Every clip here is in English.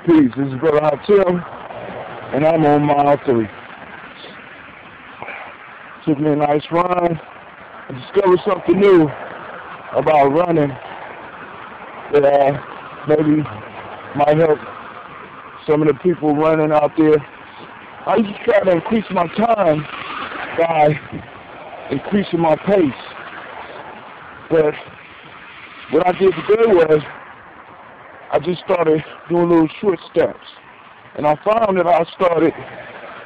Peace. This is Brother Tim, and I'm on mile 3. Took me a nice run. I discovered something new about running that maybe might help some of the people running out there. I used to try to increase my time by increasing my pace. But what I did today was I just started doing little short steps. And I found that I started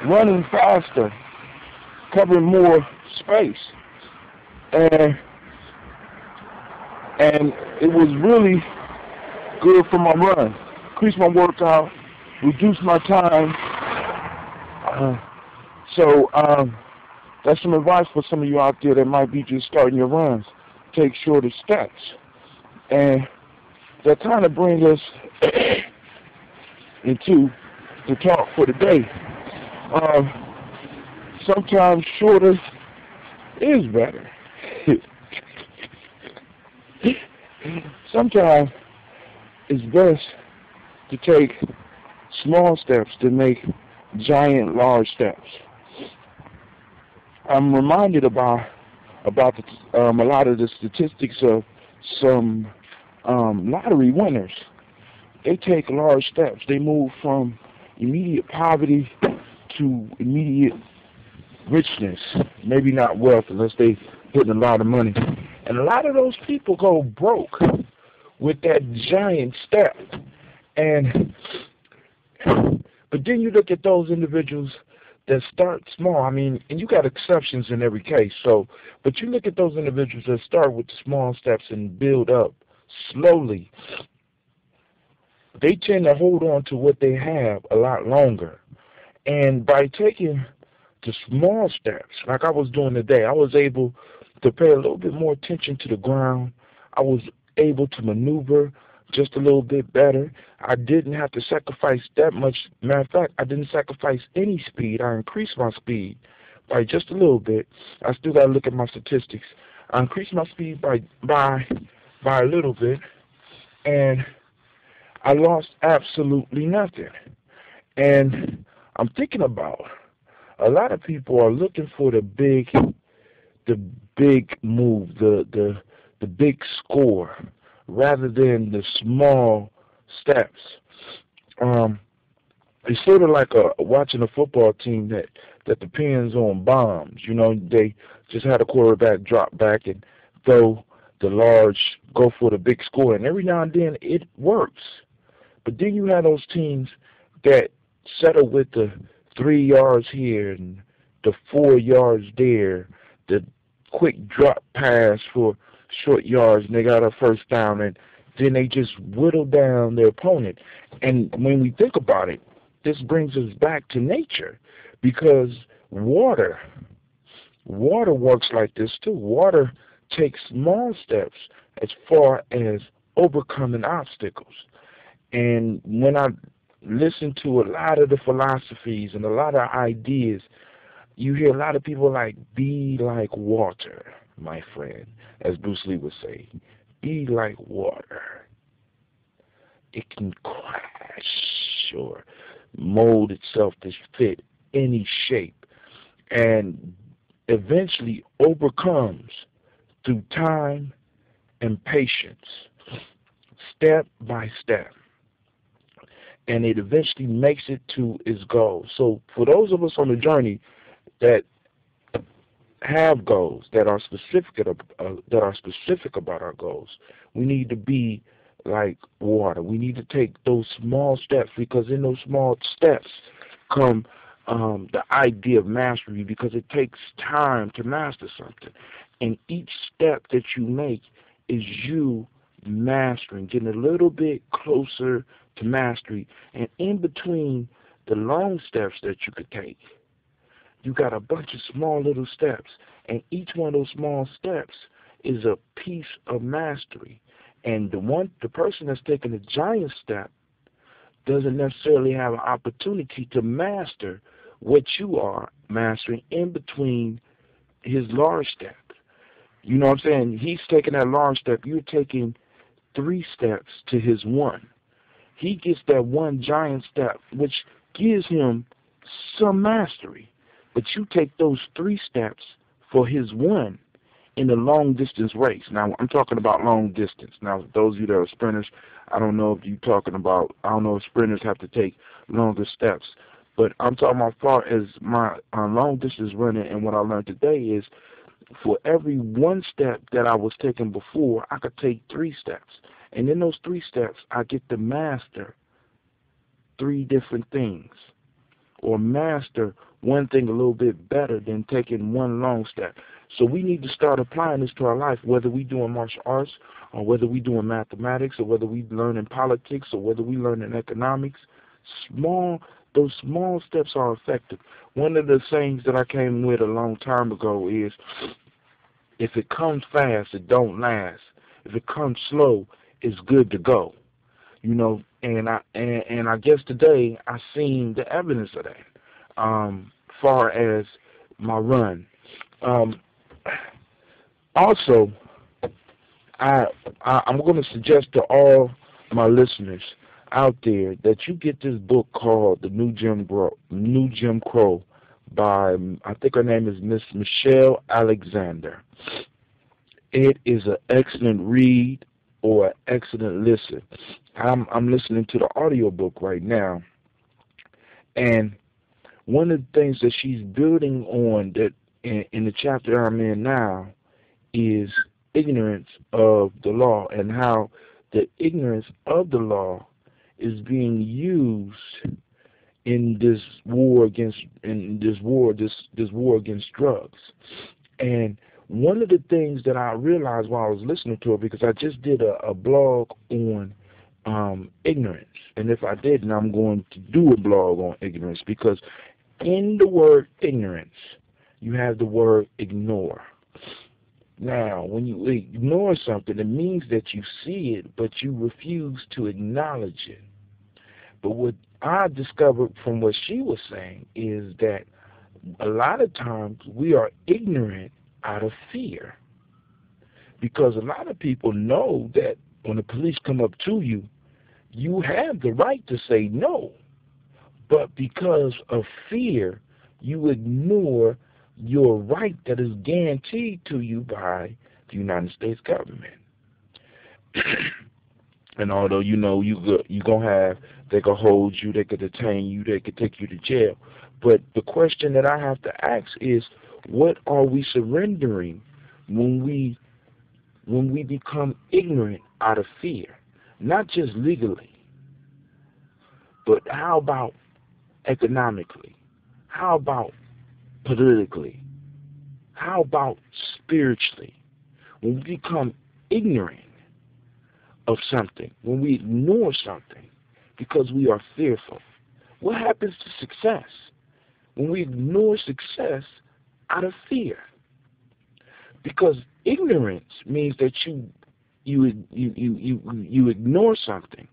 running faster, covering more space. And it was really good for my run. Increased my workout, reduced my time. So that's some advice for some of you out there that might be just starting your runs. Take shorter steps. And that kind of brings us into the talk for today. Sometimes shorter is better. Sometimes it's best to take small steps to make giant, large steps. I'm reminded about a lot of the statistics of some lottery winners. They take large steps. They move from immediate poverty to immediate richness. Maybe not wealth unless they hit a lot of money. And a lot of those people go broke with that giant step. But then you look at those individuals that start small. I mean, and you got exceptions in every case. But you look at those individuals that start with the small steps and build up slowly. They tend to hold on to what they have a lot longer. And by taking the small steps, like I was doing today, I was able to pay a little bit more attention to the ground. I was able to maneuver just a little bit better. I didn't have to sacrifice that much. Matter of fact, I didn't sacrifice any speed. I increased my speed by just a little bit. I still got to look at my statistics. I increased my speed by a little bit, and I lost absolutely nothing. And I'm thinking about a lot of people are looking for the big move, the big score, rather than the small steps. It's sort of like watching a football team that depends on bombs. You know, they just had a quarterback drop back and throw the large, go for the big score, and every now and then it works. But then you have those teams that settle with the 3 yards here and the 4 yards there, the quick drop pass for short yards, and they got a first down, and then they just whittle down their opponent. And when we think about it, this brings us back to nature, because water works like this too. Water takes small steps as far as overcoming obstacles. And when I listen to a lot of the philosophies and a lot of ideas, you hear a lot of people like, be like water, my friend, as Bruce Lee would say. Be like water. It can crash or mold itself to fit any shape and eventually overcomes through time and patience, step by step. And it eventually makes it to its goal. So for those of us on the journey that have goals, that are specific about our goals, we need to be like water. We need to take those small steps, because in those small steps come the idea of mastery, because it takes time to master something. And each step that you make is you mastering, getting a little bit closer to mastery. And in between the long steps that you could take, you got a bunch of small little steps, and each one of those small steps is a piece of mastery. And the person that's taking a giant step doesn't necessarily have an opportunity to master what you are mastering in between his large step. You know what I'm saying? He's taking that large step. You're taking 3 steps to his 1. he gets that one giant step, which gives him some mastery. But you take those 3 steps for his one in a long-distance race. Now, I'm talking about long distance. Now, those of you that are sprinters, I don't know if sprinters have to take longer steps. But I'm talking about as far as my long-distance running, and what I learned today is for every 1 step that I was taking before, I could take 3 steps. And in those 3 steps, I get to master 3 different things, or master one thing a little bit better than taking 1 long step. So we need to start applying this to our life, whether we doing martial arts, or whether we doing mathematics, or whether we learning politics, or whether we learning economics. Those small steps are effective. One of the things that I came with a long time ago is, if it comes fast, it don't last. If it comes slow, it's good to go. You know, and I guess today I seen the evidence of that. Far as my run. Also, I'm going to suggest to all my listeners out there that you get this book called The New Jim Crow by, I think her name is Miss Michelle Alexander. It is an excellent read or an excellent listen. I'm listening to the audiobook right now, and one of the things that she's building on that in the chapter I'm in now is ignorance of the law, and how the ignorance of the law is being used in this war against drugs. And one of the things that I realized while I was listening to it, because I just did a blog on ignorance, and if I didn't, I'm going to do a blog on ignorance, because in the word ignorance, you have the word ignore. Now, when you ignore something, it means that you see it, but you refuse to acknowledge it. But what I discovered from what she was saying is that a lot of times we are ignorant out of fear. Because a lot of people know that when the police come up to you, you have the right to say no. But because of fear, you ignore your right that is guaranteed to you by the United States government. And although you know you're going to have, they could hold you, they could detain you, they could take you to jail. But the question that I have to ask is, what are we surrendering when we become ignorant out of fear? Not just legally, but how about economically? How about politically? How about spiritually? When we become ignorant of something, when we ignore something because we are fearful, what happens to success? When we ignore success out of fear. Because ignorance means that you ignore something,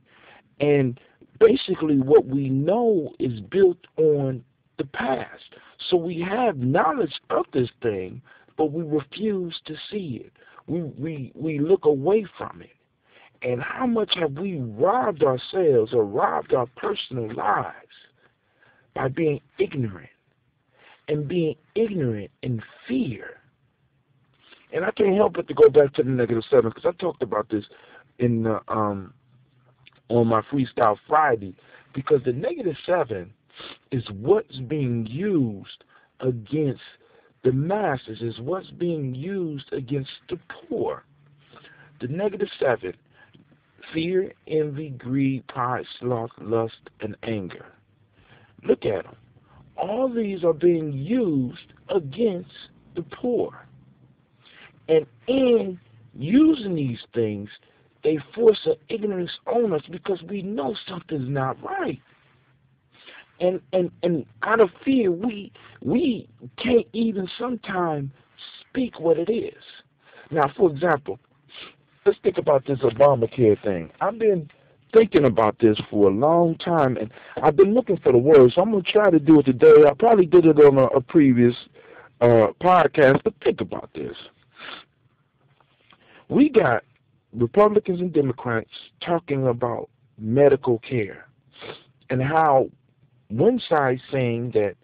and basically what we know is built on the past. So we have knowledge of this thing, but we refuse to see it. We look away from it. And how much have we robbed ourselves or robbed our personal lives by being ignorant, and being ignorant in fear? And I can't help but to go back to the -7, because I talked about this in the, on my Freestyle Friday, because the -7 is what's being used against the masses, is what's being used against the poor. The -7, fear, envy, greed, pride, sloth, lust, and anger. Look at them. All these are being used against the poor. And in using these things, they force an ignorance on us because we know something's not right. And out of fear, we can't even sometimes speak what it is. Now, for example, let's think about this Obamacare thing. I've been thinking about this for a long time, and I've been looking for the words, so I'm going to try to do it today. I probably did it on a previous podcast, but think about this. We got Republicans and Democrats talking about medical care and how one side saying that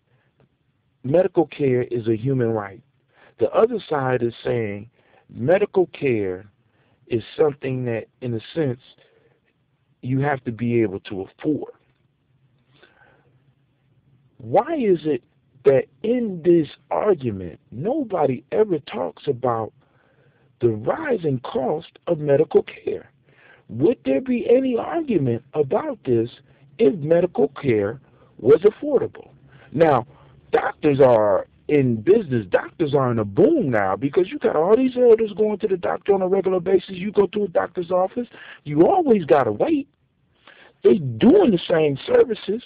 medical care is a human right. The other side is saying medical care is something that, in a sense, you have to be able to afford. Why is it that in this argument, nobody ever talks about the rising cost of medical care? Would there be any argument about this if medical care was affordable? Now, doctors are in business. Doctors are in a boom now because you got all these elders going to the doctor on a regular basis. You go to a doctor's office, you always got to wait. They're doing the same services.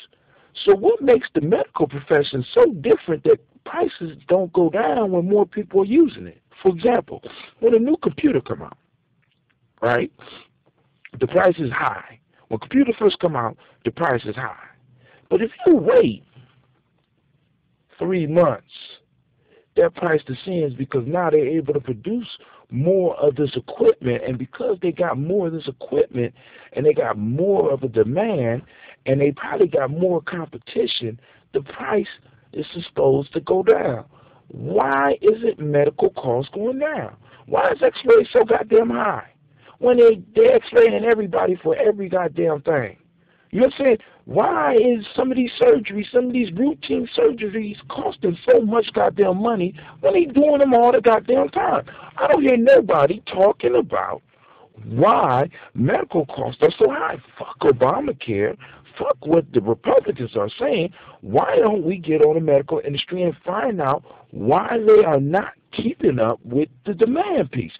So what makes the medical profession so different that prices don't go down when more people are using it? For example, when a new computer come out, right, the price is high. When computers first come out, the price is high. But if you wait 3 months, that price descends because now they're able to produce more of this equipment, and because they got more of this equipment and they got more of a demand and they probably got more competition, the price is supposed to go down. Why isn't medical costs going down? Why is x-ray so goddamn high when they're x-raying everybody for every goddamn thing? You know what I'm saying? Why is some of these surgeries, some of these routine surgeries costing so much goddamn money when they doing them all the goddamn time? I don't hear nobody talking about why medical costs are so high. Fuck Obamacare. Fuck what the Republicans are saying. Why don't we get on the medical industry and find out why they are not keeping up with the demand piece?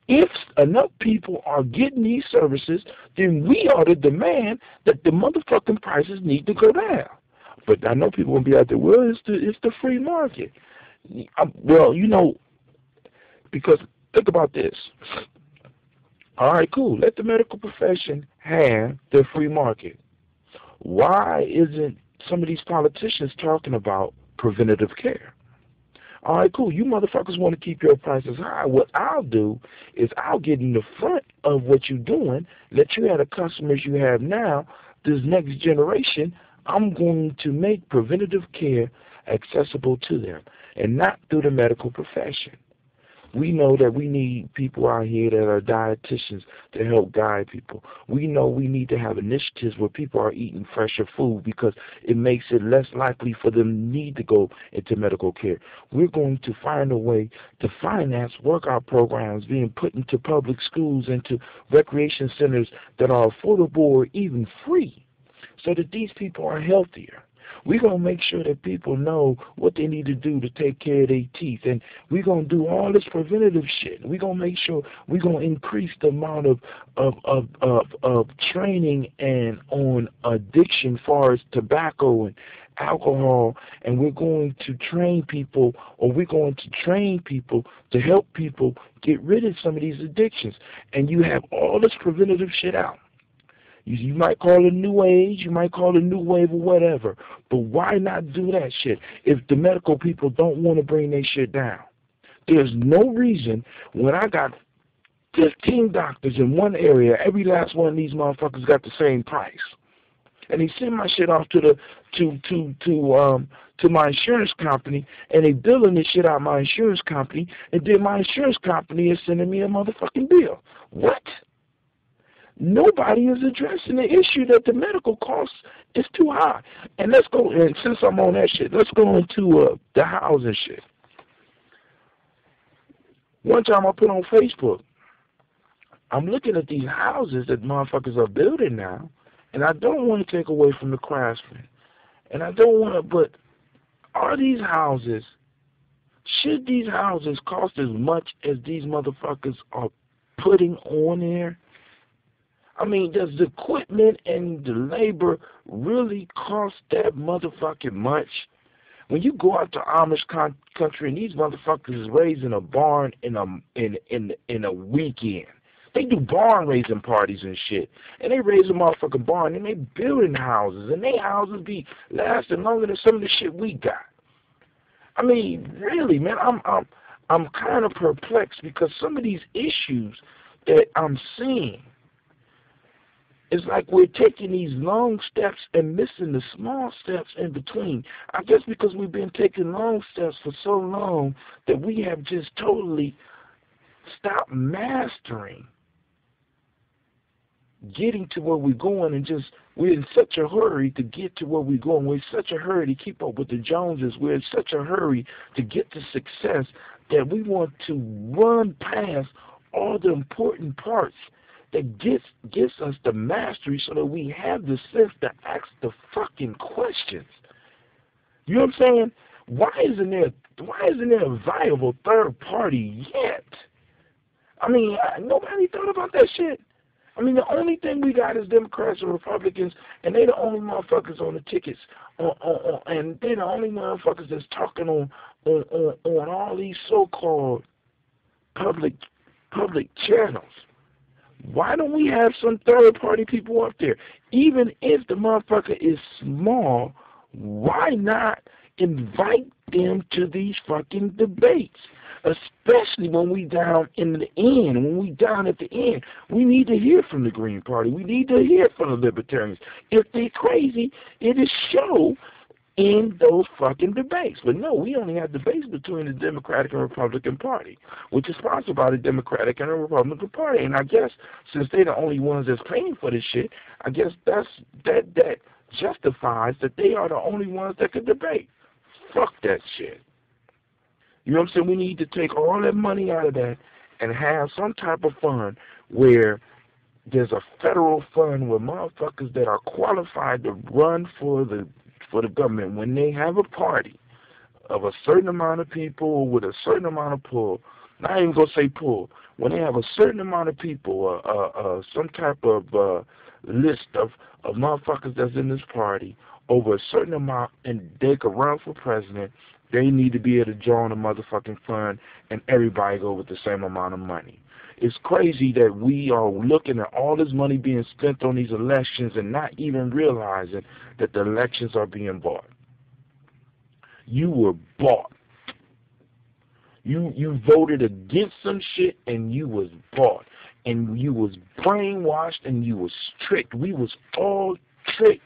If enough people are getting these services, then we ought to demand that the motherfucking prices need to go down. But I know people will be out there, well, it's the free market. Well, you know, because think about this. All right, cool. Let the medical profession have their free market. Why isn't some of these politicians talking about preventative care? All right, cool. You motherfuckers want to keep your prices high. What I'll do is I'll get in the front of what you're doing, let you have the customers you have now. This next generation, I'm going to make preventative care accessible to them and not through the medical profession. We know that we need people out here that are dietitians to help guide people. We know we need to have initiatives where people are eating fresher food because it makes it less likely for them to need to go into medical care. We're going to find a way to finance workout programs being put into public schools and to recreation centers that are affordable or even free so that these people are healthier. We're going to make sure that people know what they need to do to take care of their teeth. And we're going to do all this preventative shit. We're going to make sure we're going to increase the amount of training and on addiction as far as tobacco and alcohol. And we're going to train people, or we're going to train people to help people get rid of some of these addictions. And you have all this preventative shit out. You might call it new age, you might call it new wave or whatever, but why not do that shit if the medical people don't want to bring their shit down? There's no reason when I got 15 doctors in one area, every last one of these motherfuckers got the same price. And they send my shit off to my insurance company, and they billing this shit out my insurance company, and then my insurance company is sending me a motherfucking bill. What? Nobody is addressing the issue that the medical cost is too high. And let's go, and since I'm on that shit, let's go into the housing shit. One time I put on Facebook, I'm looking at these houses that motherfuckers are building now, and I don't want to take away from the craftsmen. And I don't want to, but are these houses, should these houses cost as much as these motherfuckers are putting on there? I mean, does the equipment and the labor really cost that motherfucking much? When you go out to Amish country and these motherfuckers is raising a barn in a weekend. They do barn raising parties and shit. And they raise a motherfucking barn and they building houses. And they houses be lasting longer than some of the shit we got. I mean, really, man, I'm kind of perplexed because some of these issues that I'm seeing, It's like we're taking these long steps and missing the small steps in between. I guess because we've been taking long steps for so long that we have just totally stopped mastering getting to where we're going, and just we're in such a hurry to get to where we're going. We're in such a hurry to keep up with the Joneses. We're in such a hurry to get to success that we want to run past all the important parts that gets us the mastery, so that we have the sense to ask the fucking questions. You know what I'm saying? Why isn't there a viable third party yet? I mean, nobody thought about that shit. I mean, the only thing we got is Democrats and Republicans, and they the only motherfuckers on the tickets, and they the only motherfuckers that's talking on all these so-called public channels. Why don't we have some third-party people up there? Even if the motherfucker is small, why not invite them to these fucking debates? Especially when we down in the end, when we down at the end, we need to hear from the Green Party. We need to hear from the Libertarians. If they're crazy, it is show in those fucking debates. But no, we only have debates between the Democratic and Republican Party, which is sponsored by the Democratic and the Republican Party. And I guess since they're the only ones that's paying for this shit, I guess that justifies that they are the only ones that can debate. Fuck that shit. You know what I'm saying? We need to take all that money out of that and have some type of fund where there's a federal fund where motherfuckers that are qualified to run for the government, when they have a party of a certain amount of people with a certain amount of pull, not even gonna say pull, when they have a certain amount of people, some type of list of motherfuckers that's in this party over a certain amount, and they could run for president, they need to be able to join a motherfucking fund and everybody go with the same amount of money. It's crazy that we are looking at all this money being spent on these elections and not even realizing that the elections are being bought. You were bought. You voted against some shit and you was bought. And you was brainwashed and you was tricked. We was all tricked.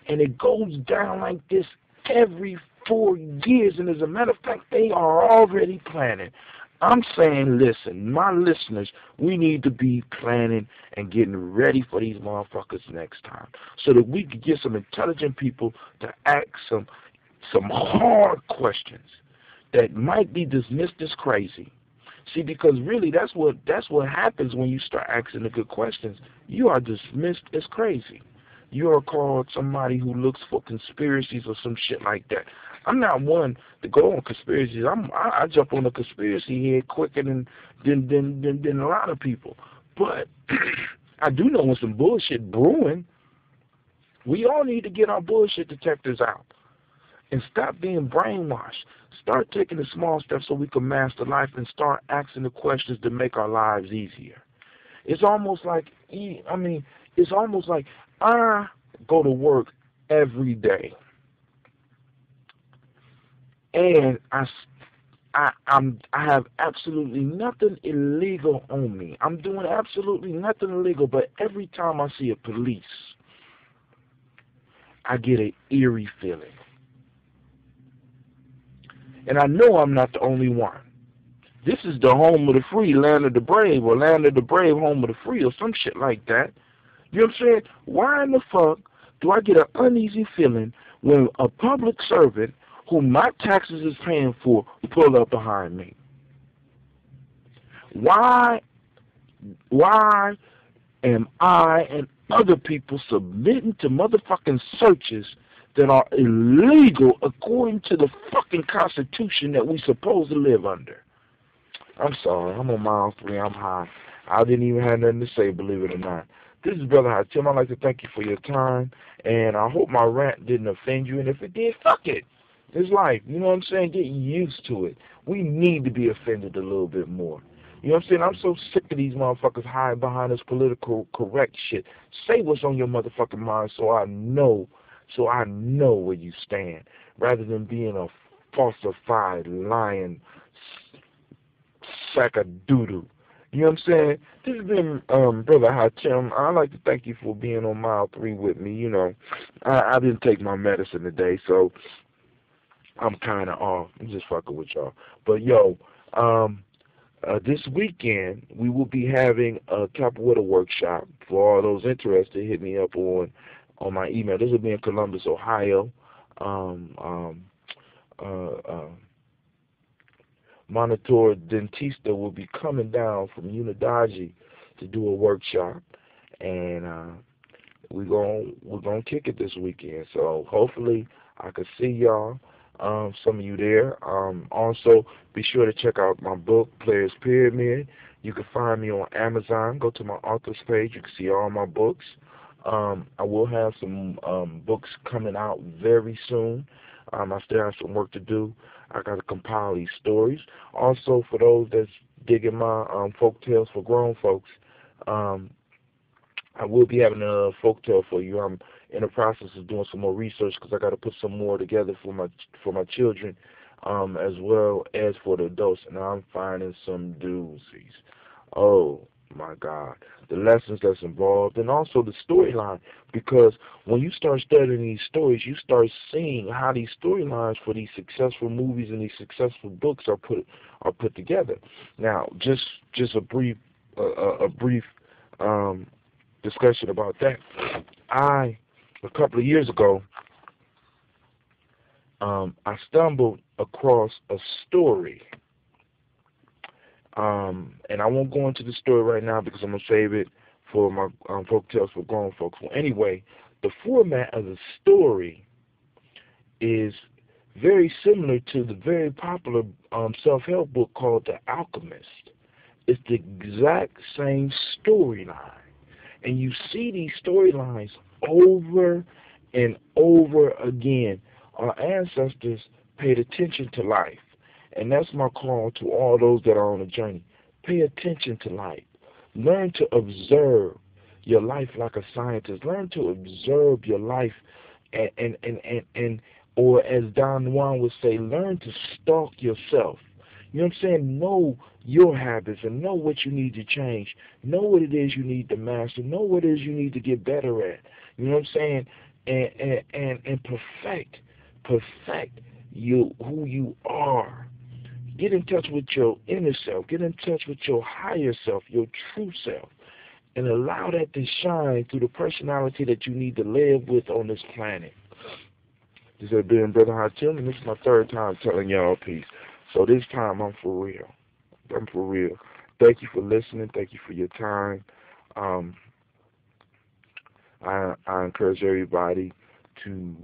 And it goes down like this every 4 years. And as a matter of fact, they are already planning. I'm saying, listen, my listeners, we need to be planning and getting ready for these motherfuckers next time, so that we can get some intelligent people to ask some hard questions that might be dismissed as crazy. See, because really that's what happens when you start asking the good questions. You are dismissed as crazy. You are called somebody who looks for conspiracies or some shit like that. I'm not one to go on conspiracies. I jump on a conspiracy head quicker than a lot of people. But I do know when some bullshit brewing. We all need to get our bullshit detectors out and stop being brainwashed. Start taking the small steps so we can master life and start asking the questions to make our lives easier. It's almost like I go to work every day, and I have absolutely nothing illegal on me. I'm doing absolutely nothing illegal, but every time I see a police, I get an eerie feeling. And I know I'm not the only one. This is the home of the free, land of the brave, or land of the brave, home of the free, or some shit like that. You know what I'm saying? Why in the fuck do I get an uneasy feeling when a public servant who my taxes is paying for pull up behind me? Why am I and other people submitting to motherfucking searches that are illegal according to the fucking Constitution that we supposed to live under? I'm sorry, I'm on mile 3, I'm high. I didn't even have nothing to say, believe it or not. This is Brother High Tim. I'd like to thank you for your time, and I hope my rant didn't offend you, and if it did, fuck it. It's life, you know what I'm saying? Get used to it. We need to be offended a little bit more. You know what I'm saying? I'm so sick of these motherfuckers hiding behind this political correct shit. Say what's on your motherfucking mind so I know where you stand, rather than being a falsified, lying sack of doo-doo. You know what I'm saying? This has been Brother Hatim. I'd like to thank you for being on mile 3 with me. You know, I didn't take my medicine today, so I'm kind of off. I'm just fucking with y'all. But yo, this weekend we will be having a capoeira workshop. For all those interested, hit me up on my email. This will be in Columbus, Ohio. Um, um, uh, Monitor Dentista will be coming down from Unidaji to do a workshop, and we're gonna kick it this weekend. So hopefully I can see y'all, some of you there. Also, be sure to check out my book, Players Pyramid. You can find me on Amazon. Go to my author's page. You can see all my books. I will have some books coming out very soon. I still have some work to do. I got to compile these stories. Also, for those that's digging my folk tales for grown folks, I will be having a folk tale for you. I'm in the process of doing some more research because I got to put some more together for my children, as well as for the adults, and I'm finding some doozies. Oh my God, the lessons that's involved, and also the storyline. Because when you start studying these stories, you start seeing how these storylines for these successful movies and these successful books are put together. Now, just a brief discussion about that. A couple of years ago, I stumbled across a story. And I won't go into the story right now because I'm going to save it for my folk tales for grown folks. Well, anyway, the format of the story is very similar to the very popular self-help book called The Alchemist. It's the exact same storyline. And you see these storylines over and over again. Our ancestors paid attention to life. And that's my call to all those that are on a journey. Pay attention to life. Learn to observe your life like a scientist. Learn to observe your life and or as Don Juan would say, learn to stalk yourself. You know what I'm saying? Know your habits and know what you need to change. Know what it is you need to master. Know what it is you need to get better at. You know what I'm saying? And perfect you who you are. Get in touch with your inner self. Get in touch with your higher self, your true self, and allow that to shine through the personality that you need to live with on this planet. This has been Brother Hatim, and this is my third time telling y'all peace. So this time I'm for real. I'm for real. Thank you for listening. Thank you for your time. I encourage everybody to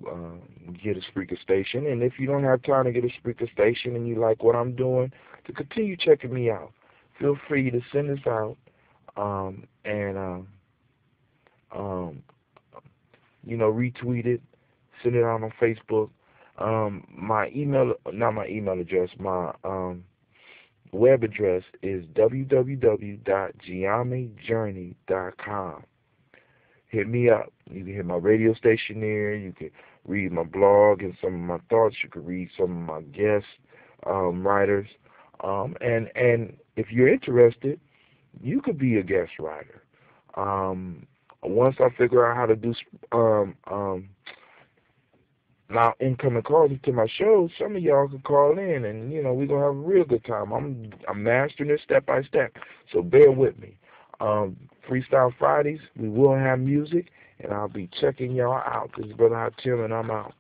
get a Spreaker station, and if you don't have time to get a Spreaker station and you like what I'm doing, to continue checking me out. Feel free to send this out, retweet it, send it out on Facebook. My web address is www.giamijourney.com. Hit me up. You can hit my radio station there. You can read my blog and some of my thoughts. You can read some of my guest writers. And if you're interested, you could be a guest writer. Once I figure out how to do now incoming calls into my show, some of y'all can call in, and we're gonna have a real good time. I'm mastering this step by step, so bear with me. Freestyle Fridays, we will have music, and I'll be checking y'all out. This is Brother Hatim, and I'm out.